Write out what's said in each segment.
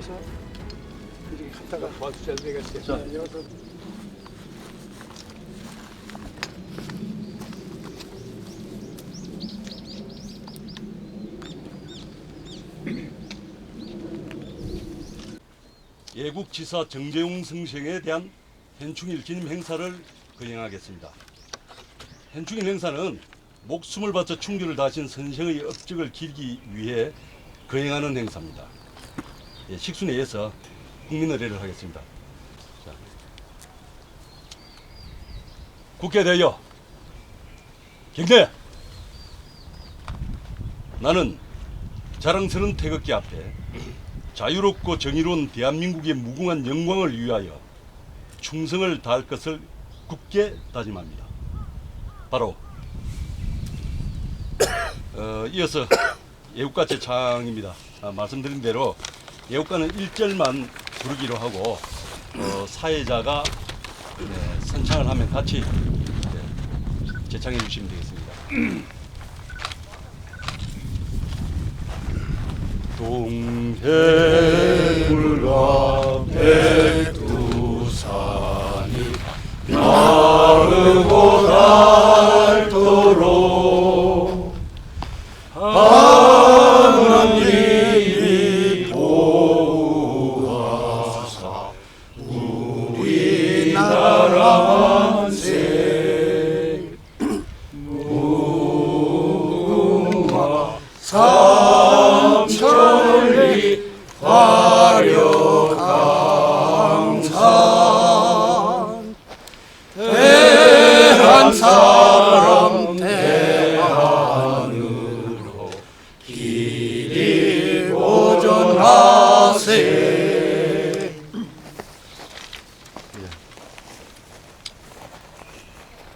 여기서 이렇게 갔다가 박수 잘 되겠어요. 자. 여기서 예국지사 정재웅 선생에 대한 현충일 기념 행사를 거행하겠습니다. 현충일 행사는 목숨을 바쳐 충주를 다하신 선생의 업적을 기리기 위해 거행하는 행사입니다. 예, 식순회에서 국민의례를 하겠습니다. 자. 국회 대여 경례. 나는 자랑스러운 태극기 앞에 자유롭고 정의로운 대한민국의 무궁한 영광을 위하여 충성을 다할 것을 굳게 다짐합니다. 바로 이어서 예국가 제창입니다. 말씀드린 대로 예국가는 1절만 부르기로 하고 사회자가 선창을 하면 같이 제창해 주시면 되겠습니다. 동해물과 백두산이 마르고 닳도록 하나님이 보호하사 우리나라 만세 무궁화 삼천리 화려강산 대한 사람 대한으로 길이 보존하세.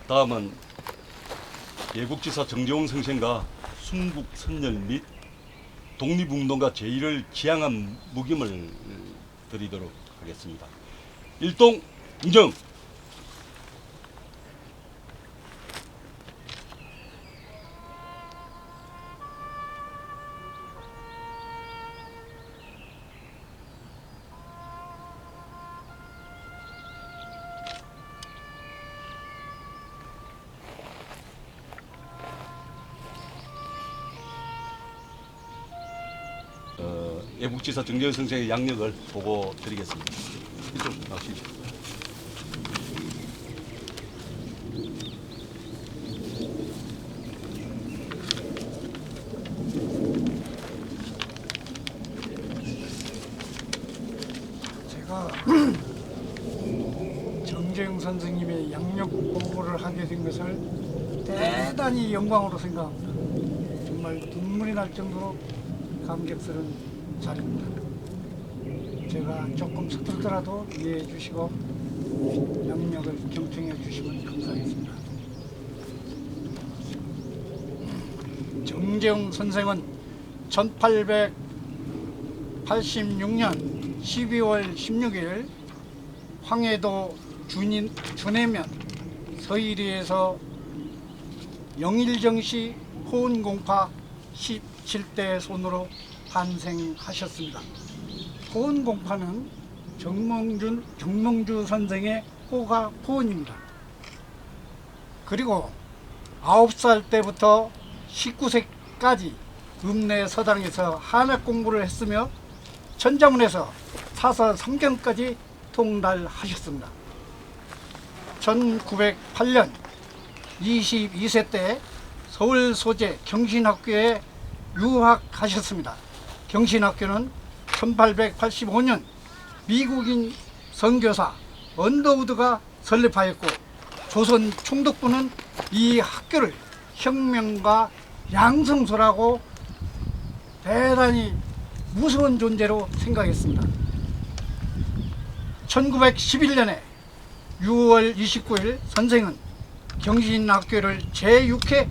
다음은 예국지사 정재웅 선생과 순국 선열 및 독립운동가 제1을 기양한 묵임을 드리도록 하겠습니다. 일동 인정. 예국지사 정재웅 선생의 양력을 보고 드리겠습니다. 이쪽 나오시죠. 제가 정재웅 선생님의 양력 보고를 하게 된 것을 대단히 영광으로 생각합니다. 정말 눈물이 날 정도로 감격스러운 자리입니다. 제가 조금 서툴더라도 이해해 주시고 양력을 경청해 주시면 감사하겠습니다. 정재웅 선생은 1886년 12월 16일 황해도 준해면 서일리에서 영일정시 호은공파 17대 손으로 탄생하셨습니다. 호은공파는 정몽주 선생의 호가 호은입니다. 그리고 9살 때부터 19세까지 읍내 서당에서 한학 공부를 했으며 천자문에서 사서 성경까지 통달하셨습니다. 1908년 22세 때 서울 소재 경신학교에 유학하셨습니다. 경신학교는 1885년 미국인 선교사 언더우드가 설립하였고 조선 총독부는 이 학교를 혁명과 양성소라고 대단히 무서운 존재로 생각했습니다. 1911년에 6월 29일 선생은 경신학교를 제6회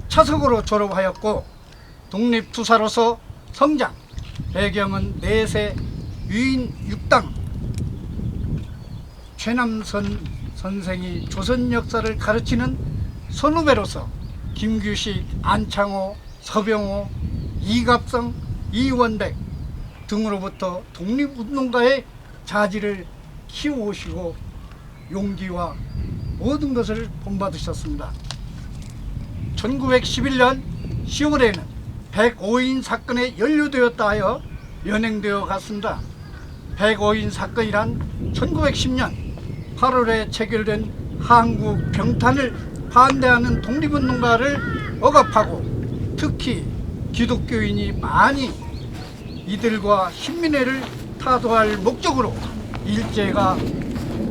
차석으로 졸업하였고 독립투사로서 성장, 배경은 내세 유인 6당 최남선 선생이 조선 역사를 가르치는 선후배로서 김규식, 안창호, 서병호, 이갑성, 이원백, 등으로부터 독립운동가의 자질을 키워오시고 용기와 모든 것을 본받으셨습니다. 1911년 10월에는 105인 사건에 연루되었다 하여 연행되어 갔습니다. 105인 사건이란 1910년 8월에 체결된 한국 병탄을 반대하는 독립운동가를 억압하고 특히 기독교인이 많이 이들과 신민회를 타도할 목적으로 일제가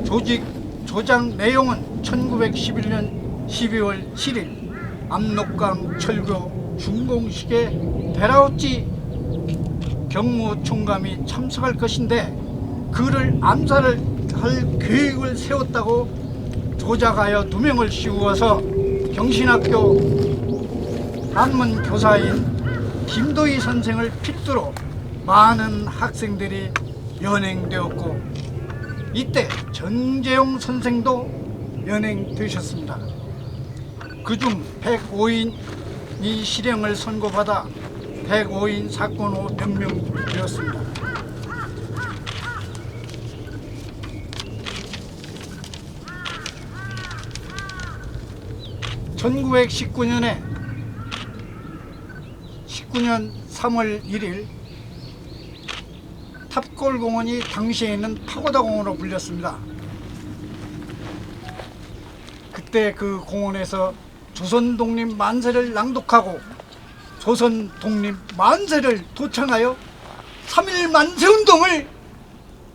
조작 내용은 1911년 12월 7일 압록강 철교 준공식에 데라우찌 경무총감이 참석할 것인데 그를 암살할 계획을 세웠다고 조작하여 2명을 씌우어서 경신학교 한문 교사인 김도희 선생을 필두로 많은 학생들이 연행되었고 이때 전재용 선생도 연행되셨습니다. 그중 105인이 실형을 선고받아 105인 사건으로 명명되었습니다. (1919년에) 19년 3월 1일 탑골공원이 당시에는 파고다공원으로 불렸습니다. 그때 그 공원에서 조선독립 만세를 낭독하고 조선독립 만세를 도창하여 3.1 만세운동을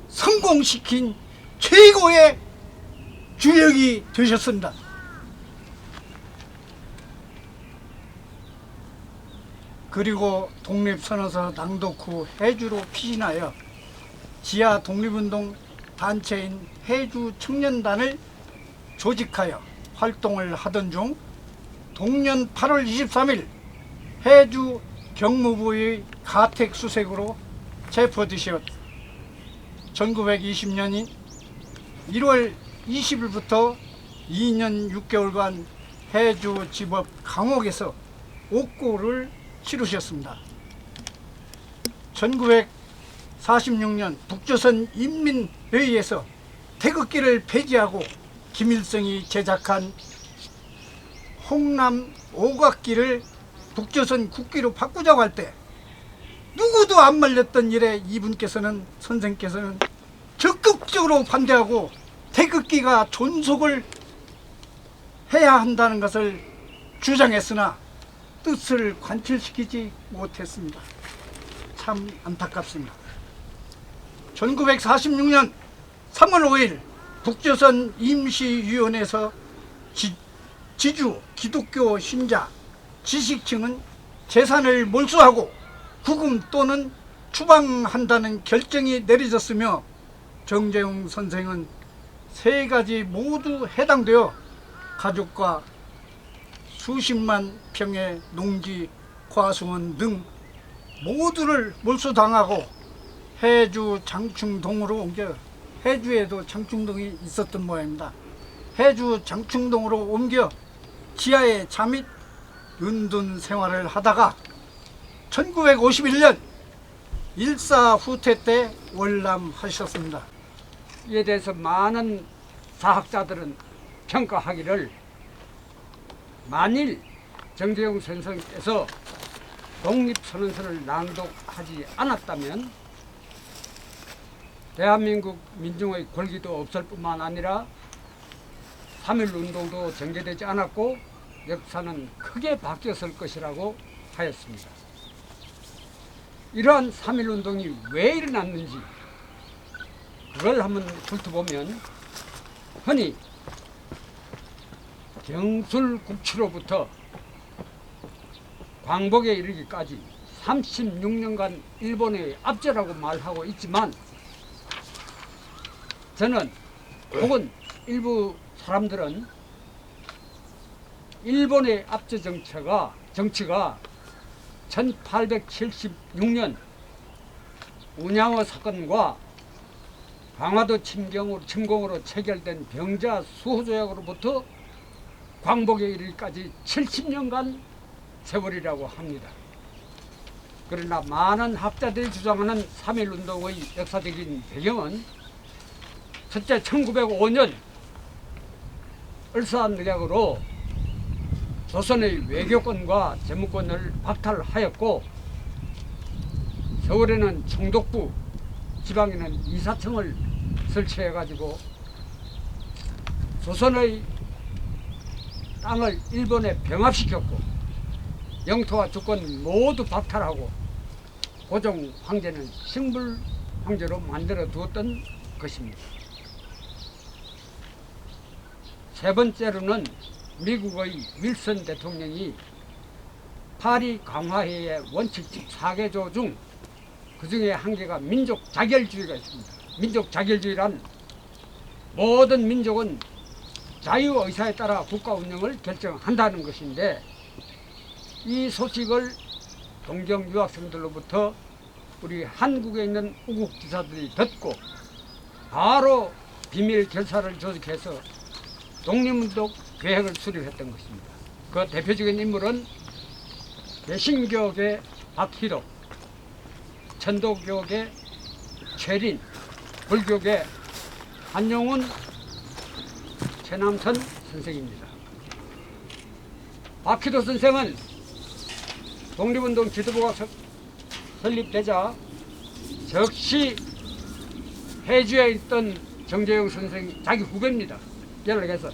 성공시킨 최고의 주역이 되셨습니다. 그리고 독립선언서 낭독 후 해주로 피신하여 지하 독립운동 단체인 해주 청년단을 조직하여 활동을 하던 중 동년 8월 23일 해주 경무부의 가택수색으로 체포되셨 1920년인 1월 20일부터 2년 6개월간 해주 지법 감옥에서 옥고를 치르셨습니다. 1946년 북조선 인민회의에서 태극기를 폐지하고 김일성이 제작한 홍남 오각기를 북조선 국기로 바꾸자고 할 때 누구도 안 말렸던 일에 이분께서는 선생께서는 적극적으로 반대하고 태극기가 존속을 해야 한다는 것을 주장했으나 뜻을 관철시키지 못했습니다. 참 안타깝습니다. 1946년 3월 5일 북조선 임시위원회에서 지주 기독교 신자 지식층은 재산을 몰수하고 구금 또는 추방한다는 결정이 내려졌으며 정재용 선생은 3가지 모두 해당되어 가족과 수십만 평의 농지, 과수원 등 모두를 몰수당하고 해주 장충동으로 옮겨 해주에도 장충동이 있었던 모양입니다. 해주 장충동으로 옮겨 지하에 잠입 은둔 생활을 하다가 1951년 일사후퇴 때 월남하셨습니다. 이에 대해서 많은 사학자들은 평가하기를 만일 정재용 선생께서 독립선언서를 낭독하지 않았다면 대한민국 민중의 권리도 없을 뿐만 아니라 3.1 운동도 전개되지 않았고 역사는 크게 바뀌었을 것이라고 하였습니다. 이러한 3.1 운동이 왜 일어났는지 그걸 한번 훑어보면 흔히 경술국치로부터 광복에 이르기까지 36년간 일본의 압제라고 말하고 있지만 저는 혹은 일부 사람들은 일본의 압제 정치가 1876년 운양호 사건과 강화도 침공으로 체결된 병자 수호조약으로부터 광복에 이르기까지 70년간 세월이라고 합니다. 그러나 많은 학자들이 주장하는 3.1운동의 역사적인 배경은 첫째 1905년 을사늑약으로 조선의 외교권과 재무권을 박탈하였고 서울에는 총독부, 지방에는 이사청을 설치해가지고 조선의 땅을 일본에 병합시켰고 영토와 주권 모두 박탈하고 고종 황제는 식물 황제로 만들어 두었던 것입니다. 세 번째로는 미국의 윌슨 대통령이 파리 강화회의 원칙 4개조 중 그중에 한 개가 민족 자결주의가 있습니다. 민족 자결주의란 모든 민족은 자유의사에 따라 국가 운영을 결정한다는 것인데 이 소식을 동경 유학생들로부터 우리 한국에 있는 우국 기사들이 듣고 바로 비밀 결사를 조직해서 독립운동 계획을 수립했던 것입니다. 그 대표적인 인물은 개신교계 박희도, 천도교계 최린, 불교계 한용운, 최남선 선생입니다. 박희도 선생은 독립운동 지도부가 설립되자 즉시 해주에 있던 정재영 선생이 자기 후배입니다. 연락해서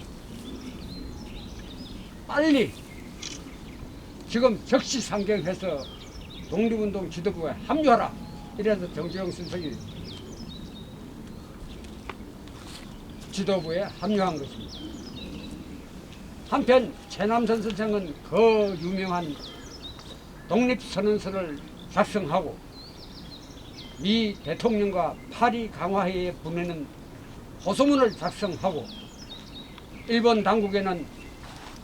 빨리 지금 즉시 상경해서 독립운동 지도부에 합류하라. 이래서 정재영 선생이 지도부에 합류한 것입니다. 한편 최남선 선생은 그 유명한 독립선언서를 작성하고 미 대통령과 파리 강화회에 보내는 호소문을 작성하고 일본 당국에는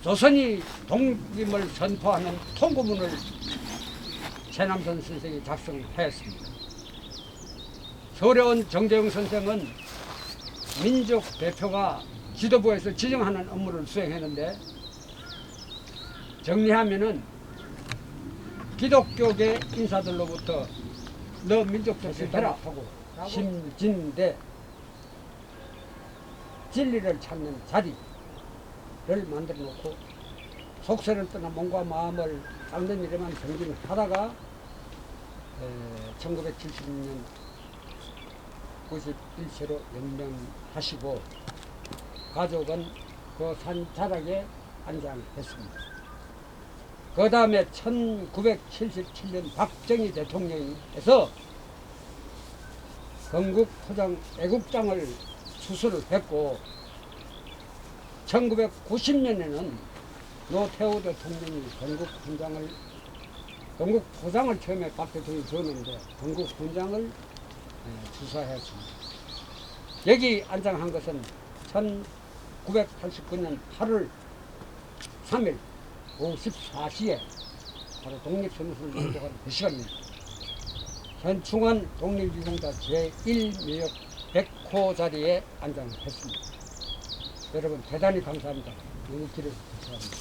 조선이 독립을 선포하는 통고문을 최남선 선생이 작성하였습니다. 서울에 온 정재영 선생은 민족 대표가 지도부에서 지정하는 업무를 수행했는데 정리하면은 기독교계 인사들로부터 너 민족 대표 되라 하고 심진대 진리를 찾는 자리를 만들어 놓고 속세를 떠나 몸과 마음을 닦는 일에만 정진하다가 1976년 91세로 연명하시고 가족은 그 산 자락에 안장했습니다. 그 다음에 1977년 박정희 대통령에서 건국 포장 애국장을 수술을 했고 1990년에는 노태우 대통령이 건국 포장을 처음에 박 대통령이 줬는데 건국 훈장을 주사했습니다. 여기 안장한 것은 1989년 8월 3일 오후 14시에 바로 독립선언서를 낭독한 그 시간입니다. 현충원 독립유공자 제1매역 100호 자리에 안장했습니다. 여러분 대단히 감사합니다. 용기를 감사합니다.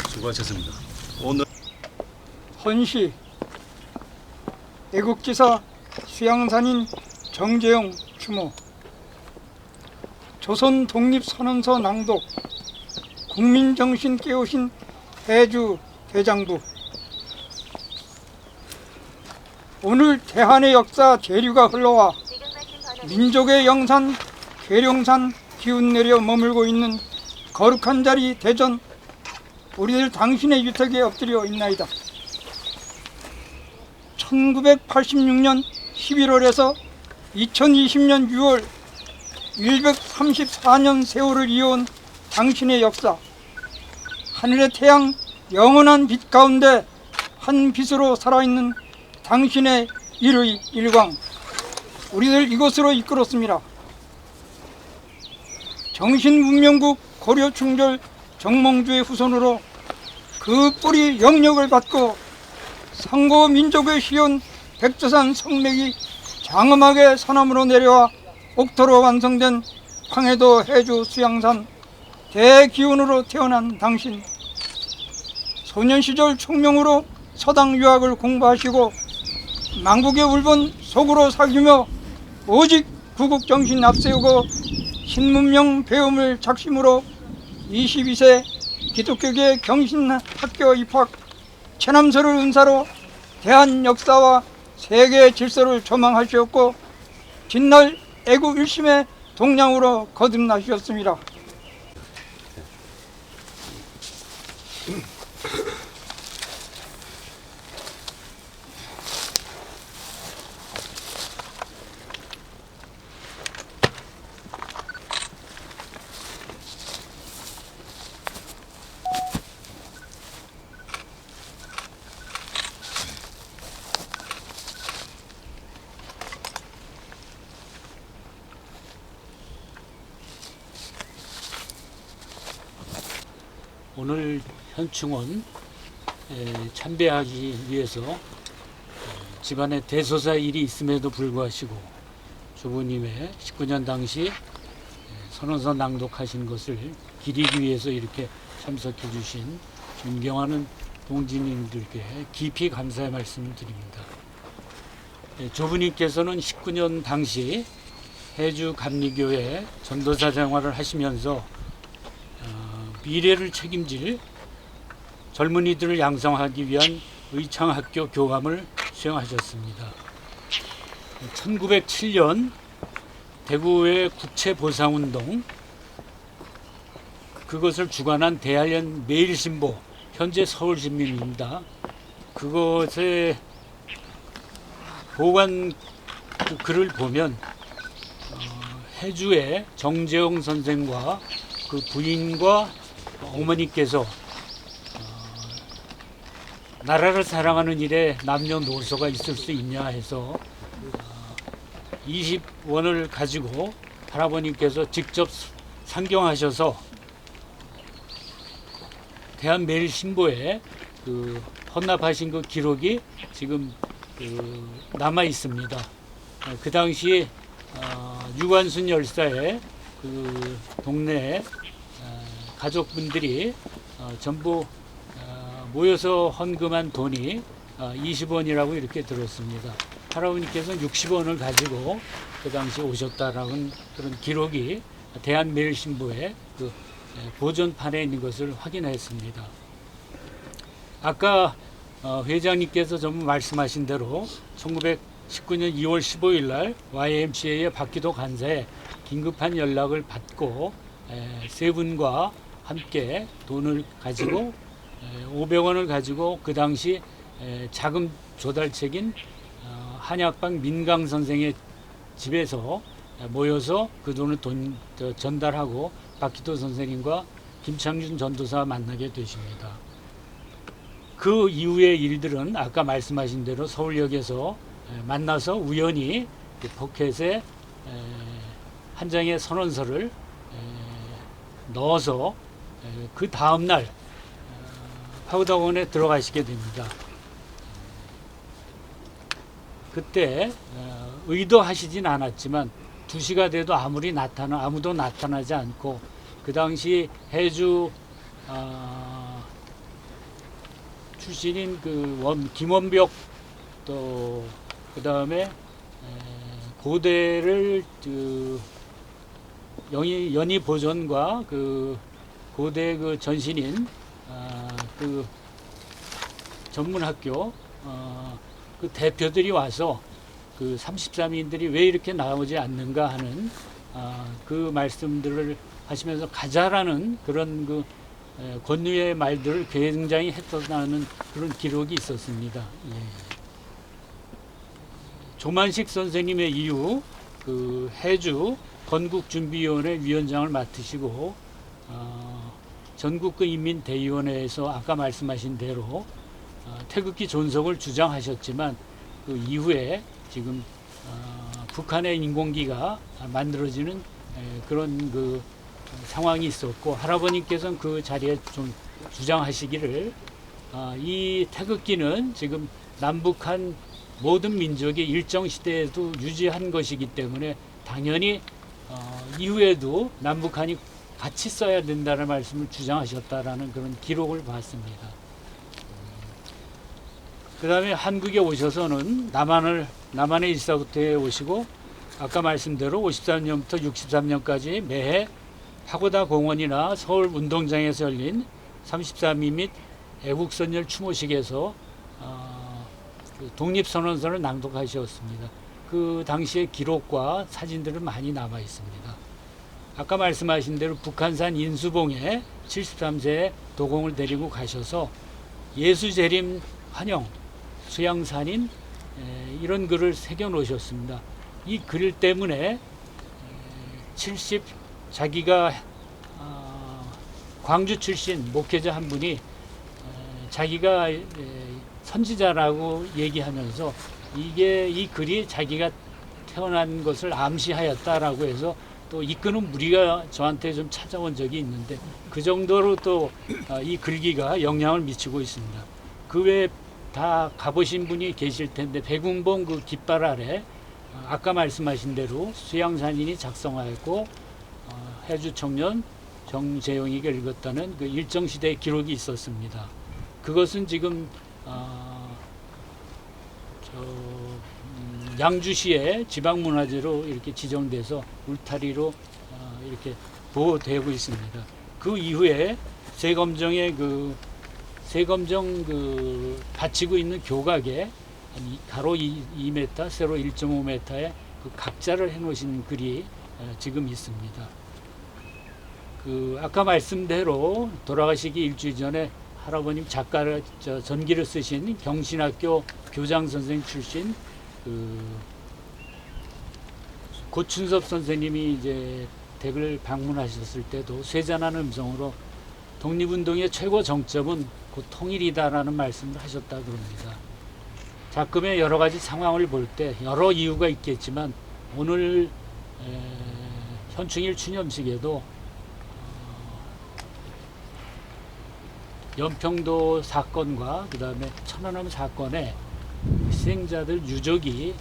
수고하셨습니다. 오늘 헌시 애국지사 수양산인 정재영 추모, 조선 독립선언서 낭독, 국민정신 깨우신 해주 대장부. 오늘 대한의 역사 재류가 흘러와 민족의 영산, 계룡산 기운 내려 머물고 있는 거룩한 자리 대전, 우리들 당신의 유택에 엎드려 있나이다. 1986년 11월에서 2020년 6월 134년 세월을 이어온 당신의 역사, 하늘의 태양 영원한 빛 가운데 한 빛으로 살아있는 당신의 일의 일광, 우리들 이곳으로 이끌었습니다. 정신문명국 고려충절 정몽주의 후손으로 그 뿌리 영역을 받고 상고 민족의 시온 백두산 성맥이 장엄하게 서남으로 내려와 옥토로 완성된 황해도 해주 수양산 대기운으로 태어난 당신, 소년 시절 총명으로 서당 유학을 공부하시고 망국의 울분 속으로 사귀며 오직 구국정신 앞세우고 신문명 배움을 작심으로 22세 기독교계 경신학교 입학, 체남서를 은사로 대한 역사와 세계 질서를 조망하셨고 진날 애국 일심의 동량으로 거듭나셨습니다. 오늘 현충원 참배하기 위해서 집안에 대소사 일이 있음에도 불구하시고 조부님의 19년 당시 선언서 낭독하신 것을 기리기 위해서 이렇게 참석해 주신 존경하는 동지님들께 깊이 감사의 말씀을 드립니다. 조부님께서는 19년 당시 해주 감리교회 전도사 생활을 하시면서 미래를 책임질 젊은이들을 양성하기 위한 의창학교 교감을 수행하셨습니다. 1907년 대구의 국채보상운동, 그것을 주관한 대한련 매일신보, 현재 서울신문입니다. 그것에 보관 그 글을 보면 해주의 정재영 선생과 그 부인과 어머니께서 나라를 사랑하는 일에 남녀노소가 있을 수 있냐 해서 20원을 가지고 할아버님께서 직접 상경하셔서 대한매일신보에 그 헌납하신 그 기록이 지금 남아 있습니다. 그 당시 유관순 열사의 그 동네 가족분들이 전부 모여서 헌금한 돈이 20원이라고 이렇게 들었습니다. 할아버님께서는 60원을 가지고 그 당시 오셨다라는 그런 기록이 대한매일신보에 그 보존판에 있는 것을 확인했습니다. 아까 회장님께서 전부 말씀하신 대로 1919년 2월 15일 날 YMCA의 박기도 간사에 긴급한 연락을 받고 세 분과 함께 돈을 가지고 500원을 가지고 그 당시 자금 조달책인 한약방 민강 선생의 집에서 모여서 그 돈을 전달하고 박기도 선생님과 김창준 전도사 만나게 되십니다. 그 이후의 일들은 아까 말씀하신 대로 서울역에서 만나서 우연히 포켓에 한 장의 선언서를 넣어서 그 다음날 파우더원에 들어가시게 됩니다. 그때 의도하시진 않았지만 2시가 돼도 아무도 나타나지 않고 그 당시 해주 출신인 그 김원벽 또 그 다음에 고대를 그 연희 보존과 그 고대 그 전신인 그 전문학교 그 대표들이 와서 그 33인들이 왜 이렇게 나오지 않는가 하는 그 말씀들을 하시면서 가자라는 그런 그 권유의 말들을 굉장히 했었다는 그런 기록이 있었습니다. 예. 조만식 선생님의 이후 그 해주 건국준비위원회 위원장을 맡으시고 전국그 인민대의원회에서 아까 말씀하신 대로 태극기 존속을 주장하셨지만 그 이후에 지금 북한의 인공기가 만들어지는 그런 그 상황이 있었고 할아버님께서는 그 자리에 좀 주장하시기를 이 태극기는 지금 남북한 모든 민족이 일정 시대에도 유지한 것이기 때문에 당연히 이후에도 남북한이 같이 써야 된다는 말씀을 주장하셨다라는 그런 기록을 봤습니다. 그다음에 한국에 오셔서는 남한의 일사부터 오시고 아까 말씀대로 53년부터 63년까지 매해 파고다 공원이나 서울 운동장에서 열린 33위 및 애국선열 추모식에서 그 독립선언서를 낭독하셨습니다. 그 당시의 기록과 사진들은 많이 남아 있습니다. 아까 말씀하신 대로 북한산 인수봉에 73세에 도공을 데리고 가셔서 예수재림 환영 수양산인 이런 글을 새겨 놓으셨습니다. 이 글 때문에 자기가 광주 출신 목회자 한 분이 자기가 선지자라고 얘기하면서 이 글이 자기가 태어난 것을 암시하였다라고 해서 또 이끄는 무리가 저한테 좀 찾아온 적이 있는데 그 정도로 또 이 글귀가 영향을 미치고 있습니다. 그 외에 다 가보신 분이 계실 텐데 백운봉 그 깃발 아래 아까 말씀하신 대로 수양산인이 작성하였고 해주 청년 정재용이가 읽었다는 그 일정시대의 기록이 있었습니다. 그것은 지금 양주시의 지방문화재로 이렇게 지정돼서 울타리로 이렇게 보호되고 있습니다. 그 이후에 세검정의 세검정 받치고 있는 교각에 가로 2m, 세로 1.5m의 그 각자를 해놓으신 글이 지금 있습니다. 아까 말씀대로 돌아가시기 일주일 전에 할아버님 작가를 전기를 쓰신 경신학교 교장 선생님 출신 고춘섭 선생님이 이제 댁을 방문하셨을 때도 쇠잔한 음성으로 독립운동의 최고 정점은 곧 통일이다라는 말씀을 하셨다 그럽니다. 작금의 여러 가지 상황을 볼 때 여러 이유가 있겠지만 오늘 현충일 추념식에도 연평도 사건과 그 다음에 천안함 사건에 희생자들 유족이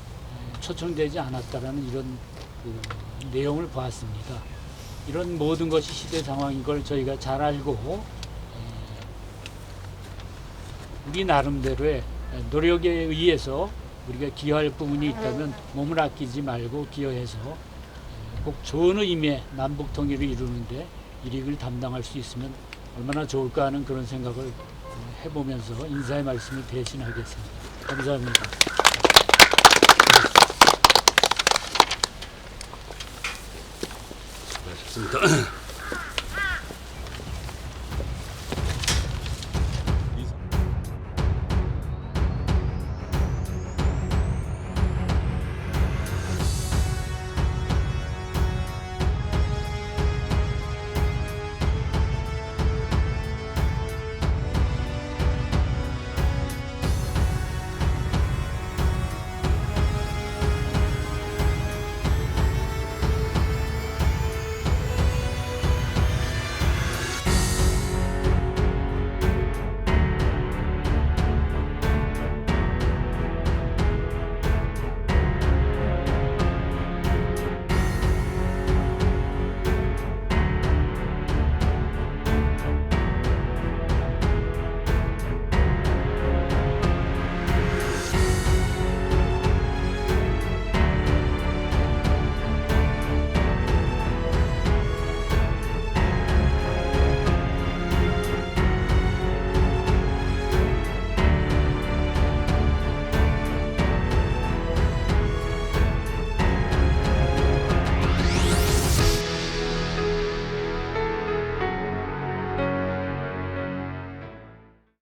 초청되지 않았다라는 이런 내용을 보았습니다. 이런 모든 것이 시대 상황인 걸 저희가 잘 알고 우리 나름대로의 노력에 의해서 우리가 기여할 부분이 있다면 몸을 아끼지 말고 기여해서 꼭 좋은 의미의 남북 통일을 이루는데 일익을 담당할 수 있으면 얼마나 좋을까 하는 그런 생각을 해보면서 인사의 말씀을 대신하겠습니다. 감사합니다. 수고하셨습니다.